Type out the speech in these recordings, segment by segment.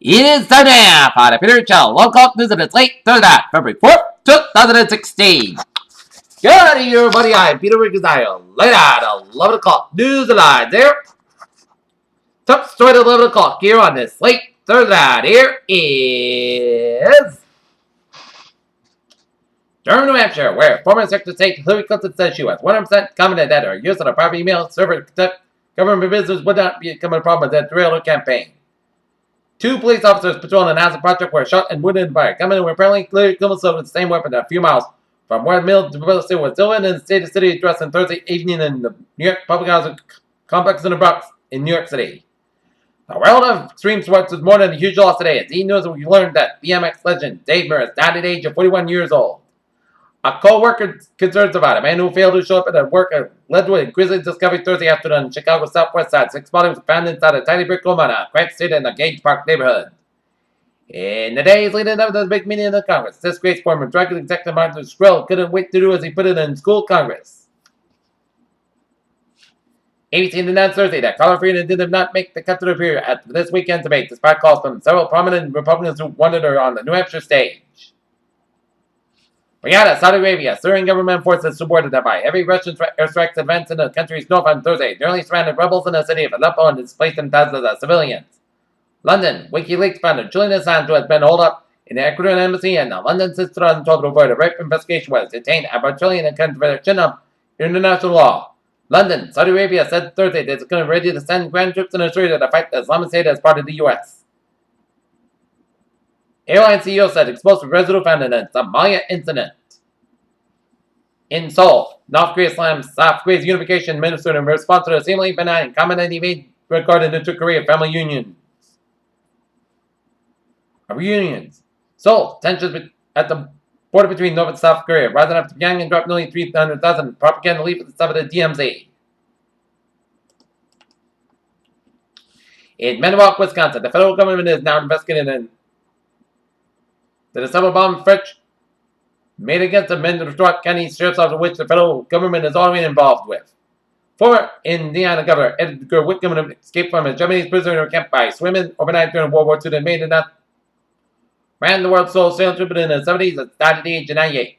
It is time now for the Peter Chow Local News and it's late Thursday, February 4th, 2016. Good evening, everybody. I'm Peter Wiggins. I am late at 11 o'clock news and I there. Top story at 11 o'clock here on this late Thursday. Here is Durham, New Hampshire, where former Secretary of State Hillary Clinton says she was 100% confident that her use of a private email server to conduct government business would not become a problem with the Thriller campaign. 2 police officers patrolling an housing project were shot and wounded by a gunman who apparently clearly killed with the same weapon a few miles from where the mill state was still in the state of city address on Thursday evening in the New York public housing complex in the Bronx in New York City. The world of extreme sports was more than a huge loss today as E-News we learned that BMX legend Dave Morris died at the age of 41 years old. A co-worker concerns about a man who failed to show up at work led to a grisly discovery Thursday afternoon in Chicago's southwest side. 6 bodies were found inside a tiny brick home on a cracked street in the Gage Park neighborhood. In the days leading up to the big meeting of the Congress, this great former drug executive Martin Shrill couldn't wait to do as he put it in school Congress. ABC announced Thursday that caller freedom did not make the cut to the appear at this weekend's debate, despite calls from several prominent Republicans who wanted her on the New Hampshire stage. Riyadh, Saudi Arabia, Syrian government forces supported by heavy Russian airstrikes advanced in the country's north on Thursday, nearly surrounded rebels in the city of Aleppo and displaced them thousands of civilians. London, WikiLeaks founder Julian Assange, who has been holed up in the Ecuadorian embassy in London since 2012 to avoid a rape investigation, was detained arbitrarily in a contravention of international law. London, Saudi Arabia said Thursday that it's going to be ready to send ground troops in Syria to fight the Islamic State as part of the U.S. Airline CEO said explosive residue found in a Somalia incident. In Seoul, North Korea slams South Korea's unification minister in response to the seemingly benign comment that he made regarding the two Korea family unions. Seoul, tensions at the border between North and South Korea, rising after Pyongyang dropped nearly 300,000 propaganda leaflets at the top of the DMZ. In Manitowoc, Wisconsin, the federal government is now investigating the December bomb French made against the Manitowoc County Sheriff's Office, which the federal government is already involved with. Former Indiana Governor Edgar Wiggins escaped from a Japanese prisoner camp by swimming overnight during World War II and made it out. Ran the world's sole sail trip in the 70s and died at the age of 98.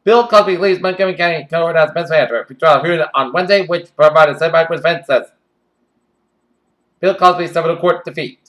Bill Cosby leaves Montgomery County Courthouse, Pennsylvania, after a trial hearing on Wednesday, which provided setback with defense says Bill Cosby suffered a court defeat.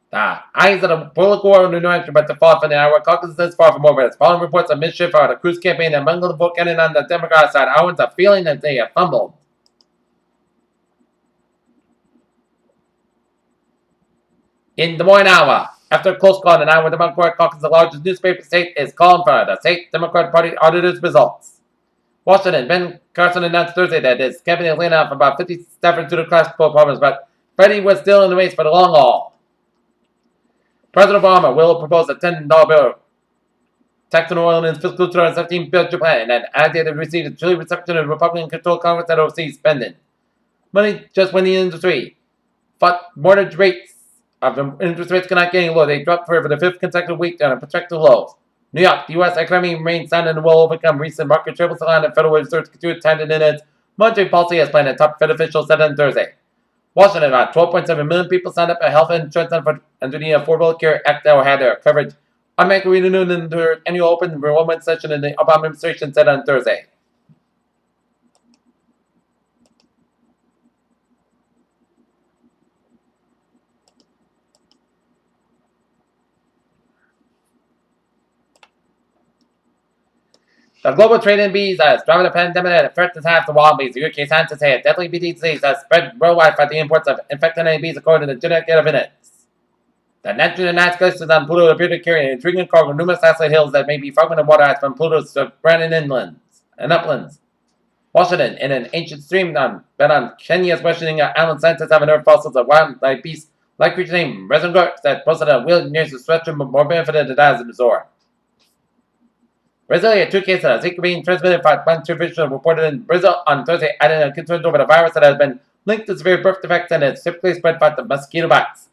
The eyes of the political war in New Hampshire, but the fall from the Iowa caucus is far from over. As following reports of mischief on the Cruz campaign and among the vote counting on the Democrat side, Iowans are feeling that they have fumbled. In Des Moines, Iowa, after a close call in Iowa, the Democratic caucus, the largest newspaper state, is calling for the state Democratic Party auditors' results. Washington, Ben Carson announced Thursday that his campaign is laying off about 50 staffers due to classical problems, but Freddie was still in the race for the long haul. President Obama will propose a $10 bill tax on oil in his fiscal 2017 budget plan, and as it received a chilly reception of the Republican-controlled Congress that oversees spending. Money just when the industry fought mortgage rates of the interest rates cannot get any lower. They dropped for the 5th consecutive week down to projected lows. New York, the U.S. economy remains sound and will overcome recent market troubles and the Federal Reserve continues to tighten in its monetary policy as planned, a top Fed official said on Thursday. Washington, about 12.7 million people signed up for health insurance under the Affordable Care Act that had their coverage automatically renewed in their annual open enrollment session in the Obama administration said on Thursday. The global trade in bees has driven the pandemic that affects half the wild bees. The UK scientists say a deadly bee disease has spread worldwide by the imports of infected bees, according to the genetic evidence. The nitrogen ice glaciers on Pluto appear to carry an intriguing cargo of numerous isolate hills that may be fragmented water ice from Pluto's surrounding inlands and uplands. Washington, in an ancient stream on Kenya's western island, scientists have unearthed fossils of wildlife beasts like creatures named resin gurks that posted a wheel near the stretch of more benefited the dinosaur. Brazil had 2 cases of Zika being transmitted by one individual reported in Brazil on Thursday, adding concerns over the virus that has been linked to severe birth defects and is typically spread by the mosquito bites.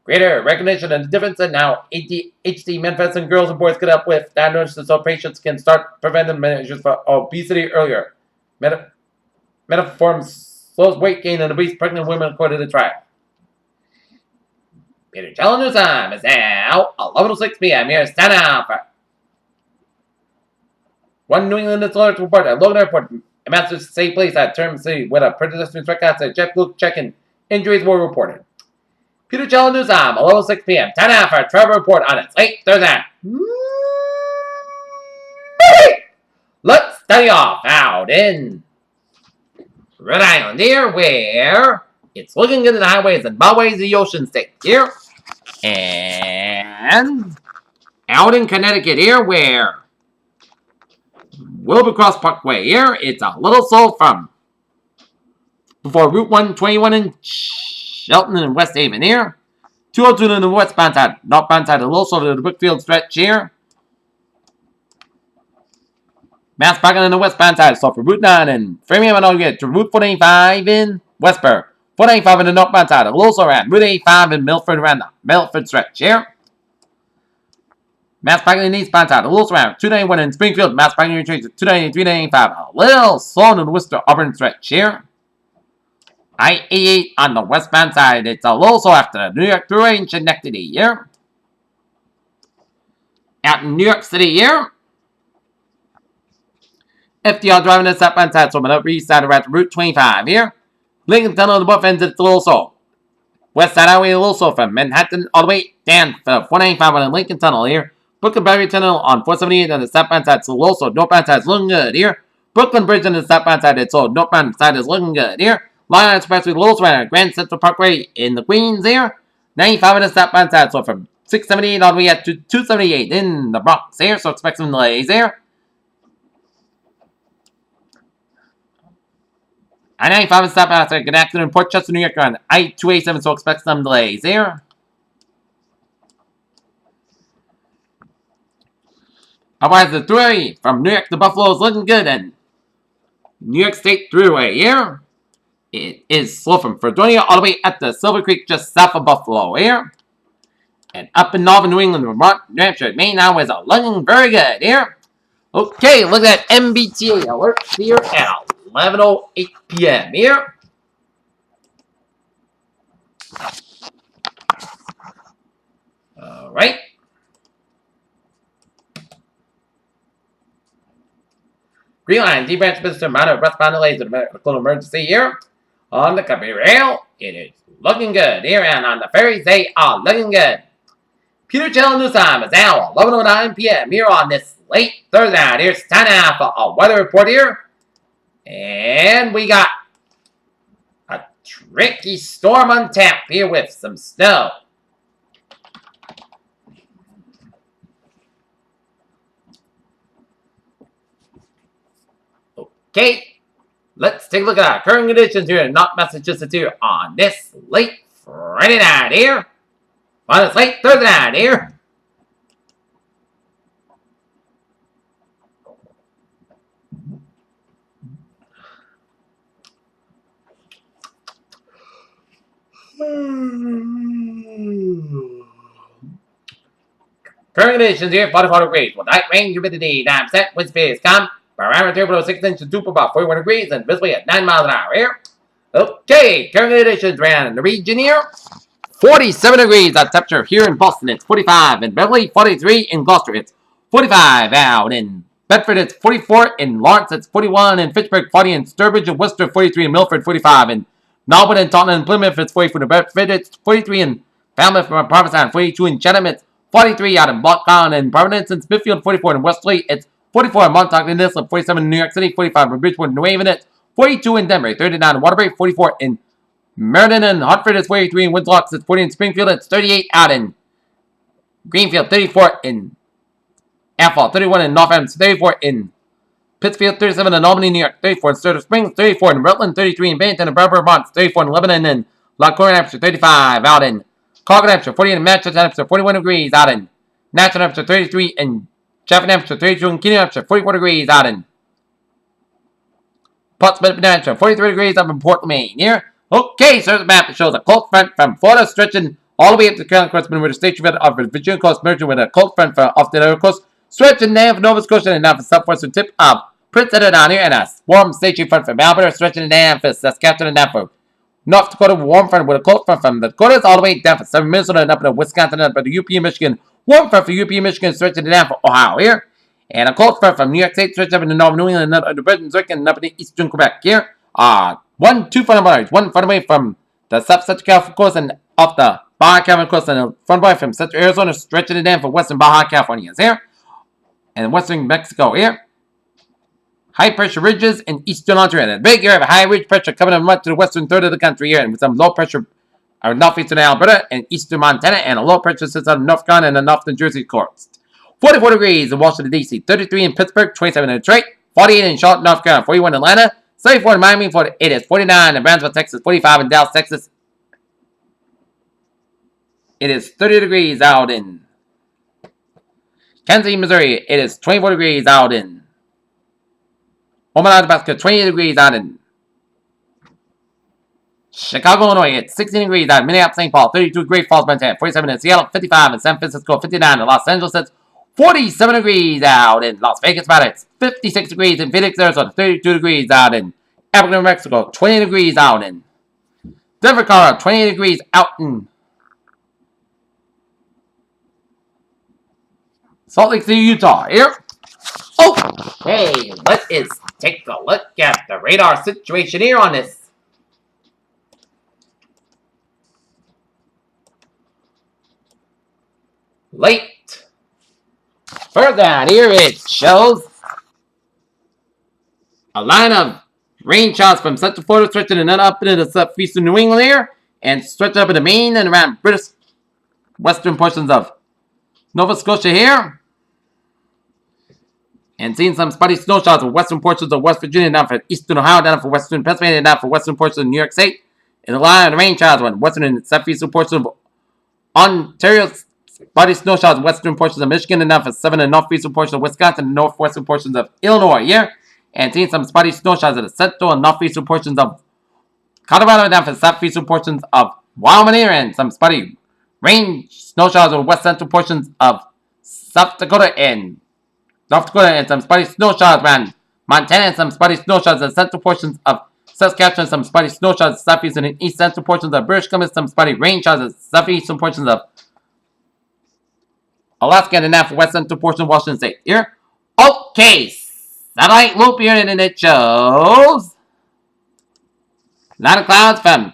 Greater recognition of the difference in how ADHD manifests in girls and boys get up with diagnosis so patients can start preventive measures for obesity earlier. Metaforms slows weight gain in obese pregnant women according to the trial. Peter Challenger's time is now 11:06 p.m. Here, stand out for one New England Alert report at Logan Airport, Massachusetts State Police at Term City with a pedestrian track outside Jeff Luke check-in. Injuries were reported. Peter Challenger's time 11:06 p.m. Time out for a travel report on its late Thursday. Let's study off out in Rhode Island here, where it's looking good in the highways and byways of the Ocean State here. And out in Connecticut here, where Wilbercross Parkway here, it's a little slow from before Route 121 in Shelton and West Haven here. 202 in the westbound side, northbound side, a little slow to the Brookfield stretch here. Mass parking on the westbound side, so for Route 9 in Framingham and all get to Route 485 in Westburg. 485 in the northbound side, a little slow around Route 85 in Milford around the Milford stretch here. Mass parking in the eastbound side, a little slow around 291 in Springfield. Mass parking in 293, 395, a little slow in the Worcester Auburn stretch here. I-88 on the westbound side, it's a little slow after the New York Thruway in Schenectady here. Out in New York City here. FDR driving the southbound side, so I'm on the upper east side around Route 25 here. Lincoln Tunnel on the both ends, it's a little slow. West side highway, a little slow from Manhattan all the way down for 495 on the Lincoln Tunnel here. Brooklyn Battery Tunnel on 478 on the southbound side, it's a little slow. Northbound side is looking good here. Brooklyn Bridge on the southbound side, it's slow. Northbound side is looking good here. Long Island Expressway, a little slow on Grand Central Parkway in the Queens here. 95 on the southbound side, so from 678 all the way up to 278 in the Bronx here, so expect some delays here. I-95 is stopped after an accident in Port Chester, New York on I-287, so expect some delays here. Otherwise, the Thruway from New York to Buffalo is looking good, and New York State Thruway here, it is slow from Fredonia all the way up to Silver Creek just south of Buffalo here. And up in northern New England, Vermont, New Hampshire, Maine now is looking very good here. Okay, look at that MBTA alert here at 11:08 p.m. here. All right. Green Line, D-Branch Visitor, minor westbound delays with medical emergency here. On the company rail, it is looking good here, and on the ferries, they are looking good. Peter Challenger's time is now 11:09 p.m. here on this late Thursday night. Here's time now for a weather report here. And we got a tricky storm on tap here with some snow. Okay, let's take a look at our current conditions here in North Massachusetts here on this late Friday night here. On this late Thursday night here. Current conditions here, 44 degrees, with night rain, humidity 9%, wind speed is calm, barometer below 6 inches, dew about 41 degrees, and visibly at 9 miles an hour here. Okay, current conditions around in the region here. 47 degrees at temperature here in Boston, it's 45 in Beverly, 43 in Gloucester, it's 45 out in Bedford, it's 44 in Lawrence, it's 41 in Fitchburg, 40 in Sturbridge and Worcester, 43 in Milford, 45 in Norwood and Taunton and Plymouth, it's 44 in Bedford, it's 43 in Falmouth and Provincetown, 42 in Chatham, it's 43 out in Blocktown and Providence and Smithfield, 44 in Westlake, it's 44 in Montauk and Islip, 47 in New York City, 45 in Bridgeport and New Haven, it's 42 in Denver, 39 in Waterbury, 44 in Meriden and Hartford, it's 43 in Winslow, it's 40 in Springfield, it's 38 out in Greenfield, 34 in Athol, 31 in Northampton, 34 in Pittsfield, 37 in Albany, New York, 34 in Sturgis Springs, 34 in Rutland, 33 in Bennington and Barbara, Vermont, 34 in Lebanon and Lockport, Hampshire, 35 out in Concord, Hampshire, 48 in Manchester, Hampshire, 41 degrees out in Nashville, Hampshire, 33 in Chatham, Hampshire, 32 in Keene, Hampshire, 44 degrees out in Portsmouth, Hampshire, 43 degrees up in Portland, Maine. Here, okay, so the map shows a cold front from Florida stretching all the way up to the Carolina coast, with the state of the Virginia coast merging with a cold front off the other coast, stretching down from Nova Scotia and now the southwestern tip of Prince Edward down here, and a warm station front from Alberta, stretching it down for Saskatchewan and down for North Dakota, warm front with a cold front from the Dakotas all the way down for southern Minnesota and up to Wisconsin and up to UP Michigan. Warm front for UP Michigan, stretching it down for Ohio here. And a cold front from New York State, stretching up into northern New England and up to Brunswick and up into eastern Quebec here. 2 front boys, one front away from the South Central California coast and off the Baja California coast, and a front boy from Central Arizona, stretching it down for western Baja California here. And western Mexico here. High pressure ridges in eastern Ontario. A big area of high ridge pressure coming up much to the western third of the country here, and with some low pressure northeastern Alberta and eastern Montana, and a low pressure sits on North Carolina and the North New Jersey coast. 44 degrees in Washington, D.C., 33 in Pittsburgh, 27 in Detroit, 48 in Charlotte, North Carolina, 41 in Atlanta, 74 in Miami, 48 is 49 in Brownsville, Texas, 45 in Dallas, Texas. It is 30 degrees out in Kansas City, Missouri. It is 24 degrees out in Omaha, Nebraska, 20 degrees out in Chicago, Illinois. It's 16 degrees out in Minneapolis, St. Paul, 32 Great Falls, Montana, 47 in Seattle, 55 in San Francisco, 59 in Los Angeles. It's 47 degrees out in Las Vegas, Nevada. It's 56 degrees in Phoenix, Arizona, 32 degrees out in Albuquerque, New Mexico, 20 degrees out in Denver, Colorado, 20 degrees out in Salt Lake City, Utah. Here. Okay, let us take a look at the radar situation here on this late. Further down here, it shows a line of rain showers from Central Florida stretching and then up into the southeastern New England here, and stretching up into Maine and around British western portions of Nova Scotia here. And seeing some spotty snow showers in western portions of West Virginia, down for eastern Ohio, down for western Pennsylvania, down for western portions of New York State. And a line of rain showers in western and southeastern portions of Ontario, spotty snow showers in western portions of Michigan, and down for southern and northeastern portions of Wisconsin, and northwestern portions of Illinois here. And seeing some spotty snow showers in the central and northeastern portions of Colorado, down for southeastern portions of Wyoming here, and some spotty rain snow showers in the west central portions of South Dakota and North Dakota, and some spotty snow showers around Montana, and some spotty snow showers in the central portions of Saskatchewan, some spotty snow showers in southeastern and east central portions of British Columbia, some spotty rain showers in southeastern portions of Alaska, and now for west central portions of Washington State. Here. Okay, satellite loop here, and it shows a lot of clouds from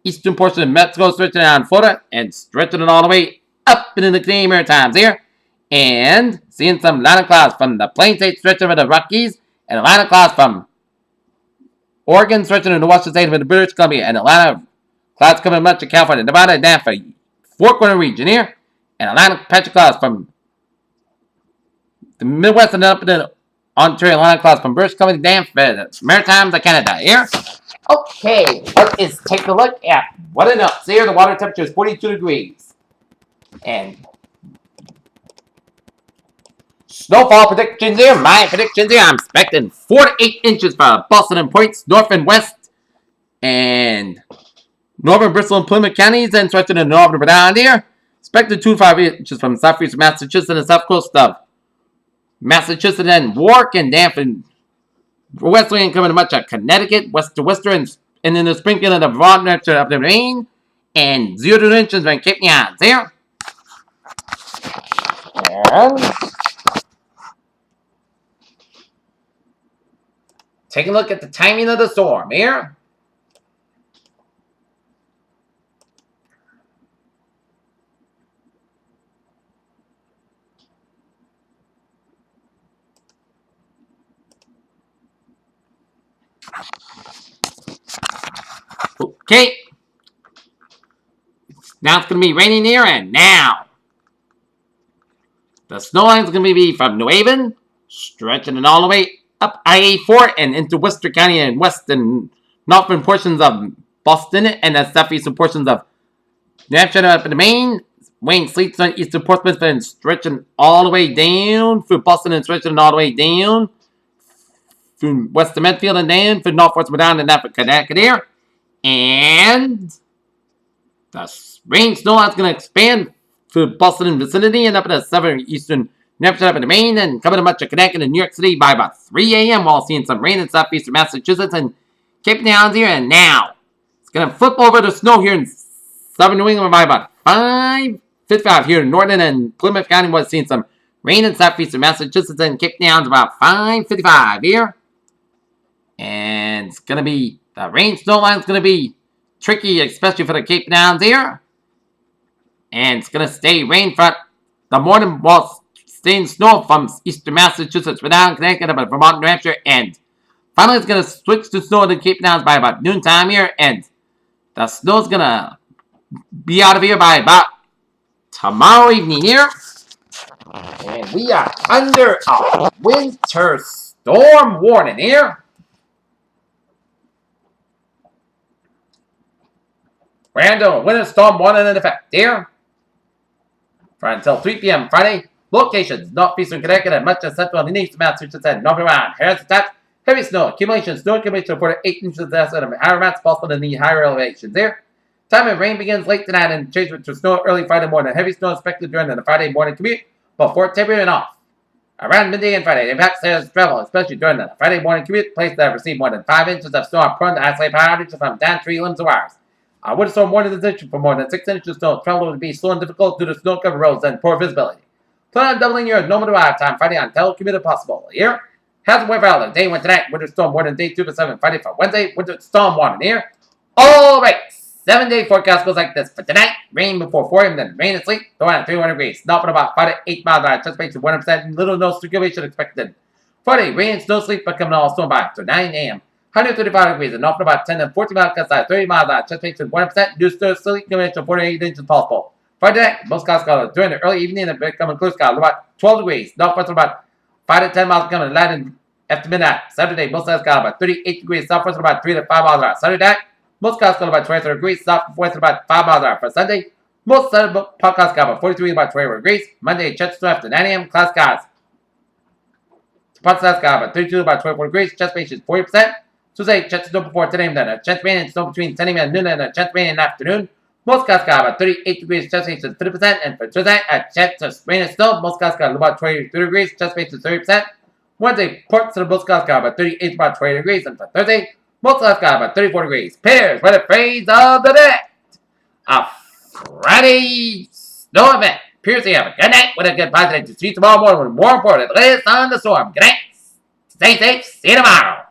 eastern portion of Mexico, stretching down Florida, and stretching it all the way up into the Canadian Maritimes here. And seeing some line of clouds from the Plain State stretching over the Rockies, and a line of clouds from Oregon stretching into Washington State over the British Columbia, and a line of clouds coming much of California, Nevada, and down for Four Corner region here, and a line of patch of clouds from the Midwest and up into Ontario, line of clouds from British Columbia, down for the Maritimes of Canada here. Okay, let us take a look at what it is. Here, the water temperature is 42 degrees. And snowfall predictions here. My predictions here. I'm expecting 4 to 8 inches for Boston and Points, north and west, and northern Bristol and Plymouth counties, and stretching to northern Rhode Island here. Expected 2 to 5 inches from southeastern Massachusetts and the south coast of Massachusetts and Warwick, and down from westerly and coming to much of Connecticut, west to western, and then the sprinkling of the Vermont up to Maine, and 0 to 2 inches from Cape Nyans here. And take a look at the timing of the storm here. Okay. Now it's going to be raining here, and now the snow line is going to be from New Haven, stretching it all the way up I-84 and into Worcester County and west and northern portions of Boston and the southeastern portions of New Hampshire up into Maine. Wayne sleets on eastern Portsmouth and stretching all the way down through Boston and stretching all the way down through western Medfield and down through northwest down and for Connecticut here. And the rain snow line is going to expand through Boston and vicinity and up in the southern eastern Next up in the main and coming to much of Connecticut in New York City by about 3 a.m. while seeing some rain in southeastern Massachusetts and Cape Towns here. And now it's going to flip over to snow here in southern New England by about 5:55 here in Northern and Plymouth County was seeing some rain in southeastern Massachusetts and Cape Towns about 5:55 here. And it's going to be, the rain snow line is going to be tricky, especially for the Cape Towns here. And it's going to stay rain for the morning while staying snow from eastern Massachusetts, Rhode Island, Connecticut, about Vermont, New Hampshire, and finally it's going to switch to snow in the Cape Towns by about noontime here, and the snow's going to be out of here by about tomorrow evening here. And we are under a winter storm warning here. Random winter storm warning in effect here. For until 3 p.m. Friday. Locations: northeastern Connecticut and much of central and eastern Massachusetts and northern Rhode Harris attached. Heavy snow accumulation. Snow accumulation reported 8 inches of dust and higher amounts possible in the higher elevations there. Time of rain begins late tonight and changes to snow early Friday morning. Heavy snow expected during the Friday morning commute before tapering off. Around midday and Friday, impacts areas travel, especially during the Friday morning commute. Places that have received more than 5 inches of snow are prone to isolated power outages from downed tree limbs or wires. Winter storm warning is issued for more than 6 inches of snow. Travel will be slow and difficult due to snow-covered roads and poor visibility. Plan on doubling your normal arrival time Friday on telecommute if possible. Here, hazard weather outlook. Day 1 tonight. Winter storm warning day 2 to 7. Friday for Wednesday. Winter storm warning here. All right. 7-day forecast goes like this. For tonight, rain before 4 a.m. Then rain and sleet. Go on 300 degrees. Not for about 5 to 8 miles an hour. Anticipation 100%. Little no circulation expected. Friday, rain and snow sleet becoming all storm by after 9 a.m. 135 degrees and off about 10 and 40 miles outside, 30 miles an hour. Anticipation 100%. New snow sleet accumulation 48 inches possible. Friday night, most clouds got during the early evening and becoming clear skies, about 12 degrees. Northwest about 5 to 10 miles becoming light and after midnight. Saturday, most clouds got about 38 degrees. Southwest about 3 to 5 miles an hour. Saturday night, most clouds got about 23 degrees. Southwest about 5 miles an hour. For Sunday, most clouds got about 43 about 24 degrees. Monday, chance snow after 9 a.m. Cloud skies. Spot clouds got about 32 about 24 degrees. Chance is 40%. Tuesday, chance snow before 10 a.m. Then a chance rain and snow between 10 a.m. and noon and a chance rain in the afternoon. Most clouds got about 38 degrees, chance is 30%, and for Tuesday, a chance of rain and snow, most clouds got about 23 degrees, chance is 30%. Wednesday, parts of the most clouds got about 38 about 20 degrees, and for Thursday, most clouds got about 34 degrees. Pairs for the phrase of the day. A Friday snow event. Appears to have a good night with a good positive to see tomorrow morning with more important. Latest on the storm. Good night. Stay safe. See you tomorrow.